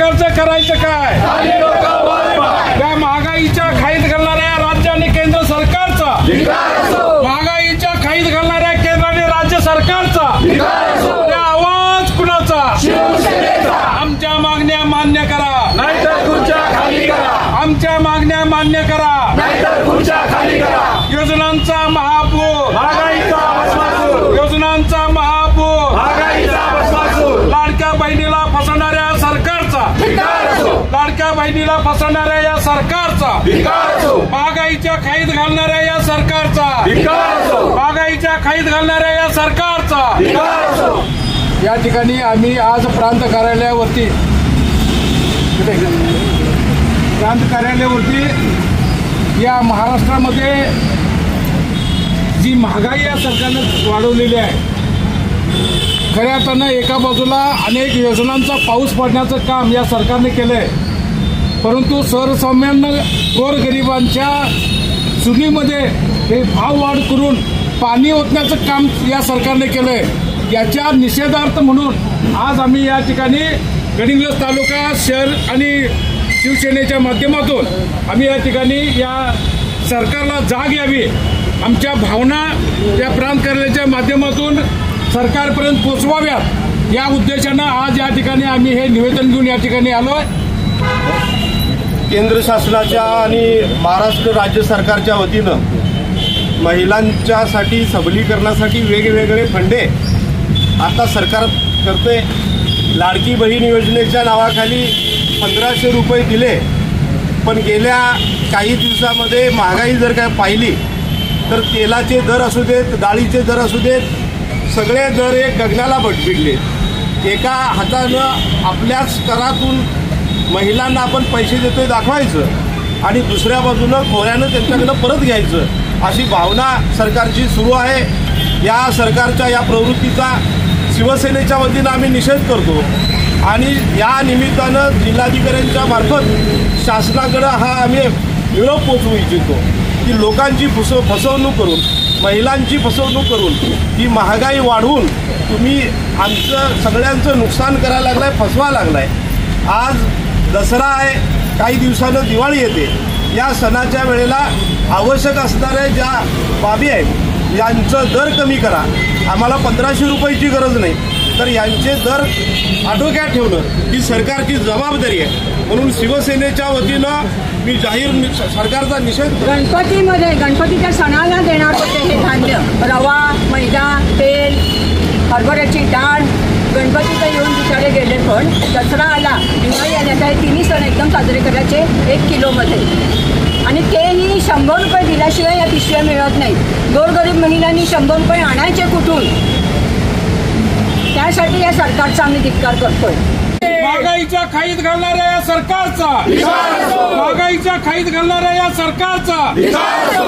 सरकारचं करायचं काय? त्या महागाईच्या खाईत घालणाऱ्या राज्य आणि केंद्र सरकारचा, महागाईच्या खाईत घालणाऱ्या केंद्र आणि राज्य सरकारचा आवाज कुणाचा? आमच्या मागण्या मान्य करा, नाहीतर खुर्च्या खाली करा. आमच्या मागण्या मान्य करा, नाहीतर खुर्च्या खाली करा. योजनांचा महापूर, महागाईचा भस्मासूर, योजनांचा महापूर, महागाईचा भस्मासूर. लाडक्या बहिणीला फसवणाऱ्या सरकारचा, धिक्कार असो, लाडक्या बहिणीला फसवणाऱ्या या सरकारचा, धिक्कार असो, महागाईच्या खाईत घालणाऱ्या या सरकारचा, धिक्कार असो, महागाईच्या खाईत घालणाऱ्या या सरकारचा. धिक्कार असो. या ठिकाणी आम्ही आज प्रांत कार्यालयावरती या महाराष्ट्रामध्ये जी महागाई या सरकारने वाढवलेली आहे, खऱ्या अर्थानं एका बाजूला अनेक योजनांचा पाऊस पडण्याचं काम या सरकारने केलंय, परंतु सर्वसामान्य गोरगरिबांच्या चुलीमध्ये हे भाव वाढ करून पाणी ओतण्याचं काम या सरकारने केलंय. याच्या निषेधार्थ म्हणून आज आम्ही या ठिकाणी गडिंग्लज तालुका शहर आणि शिवसेनेच्या माध्यमातून आम्ही या ठिकाणी या सरकारला जाग यावी, आमच्या भावना या प्रांत कार्यालयाच्या माध्यमातून सरकारपर्यंत पोचवाव्यात या उद्देशानं आज या ठिकाणी आम्ही हे निवेदन घेऊन या ठिकाणी आलोय. केंद्र शासनाच्या आणि महाराष्ट्र राज्य सरकारच्या वतीनं महिलांच्यासाठी सबलीकरणासाठी वेगवेगळे फंडे आता सरकार करते. लाडकी बहीण योजनेच्या नावाखाली 1500 रुपये दिले, पण गेल्या काही दिवसामध्ये महागाई जर काय पाहिली तर तेलाचे दर असू देत, डाळीचे दर असू देत, सगळे दर एक गगनाला भिडले. एका हातानं आपल्याच स्तरातून महिलांना आपण पैसे देतोय दाखवायचं आणि दुसऱ्या बाजूनं खोऱ्यानं त्यांच्याकडनं परत घ्यायचं, अशी भावना सरकारची सुरू आहे. या सरकारच्या या प्रवृत्तीचा शिवसेनेच्या वतीनं आम्ही निषेध करतो आणि या निमित्तानं जिल्हाधिकाऱ्यांच्या मार्फत शासनाकडं हा आम्ही निरोप पोचवू इच्छितो की लोकांची फसवणूक करून, महिलांची फसवणूक करून, ही महागाई वाढवून तुम्ही आमचं सगळ्यांचं नुकसान करायला लागलाय, फसवा लागलाय. आज दसरा आहे, काही दिवसानं दिवाळी येते. या सणाच्या वेळेला आवश्यक असणाऱ्या ज्या बाबी आहेत यांचं दर कमी करा. आम्हाला 1500 रुपयाची गरज नाही, तर यांचे दर आटोक्यात ठेवणं ही सरकारची जबाबदारी आहे. म्हणून शिवसेनेच्या वतीनं मी जाहीर सरकारचा निषेध. गणपतीच्या सणाला देणार होते हे धान्य, रवा, मैदा, तेल, हरभऱ्याची डाळ, गणपतीचं येऊन बिचारे गेले, पण दसरा आला, दिवाळी आल्या, तर तिन्ही सण एकदम साजरे करायचे 1 किलोमध्ये, आणि तेही 100 रुपये दिल्याशिवाय या पिशव्या मिळत नाही. गोरगरीब महिलांनी 100 रुपये आणायचे कुठून? त्यासाठी या सरकारचा आम्ही धिक्कार करतोय. महागाईच्या खाईत घालणाऱ्या या सरकारचा, महागाईच्या खाईत घालणाऱ्या या सरकारचा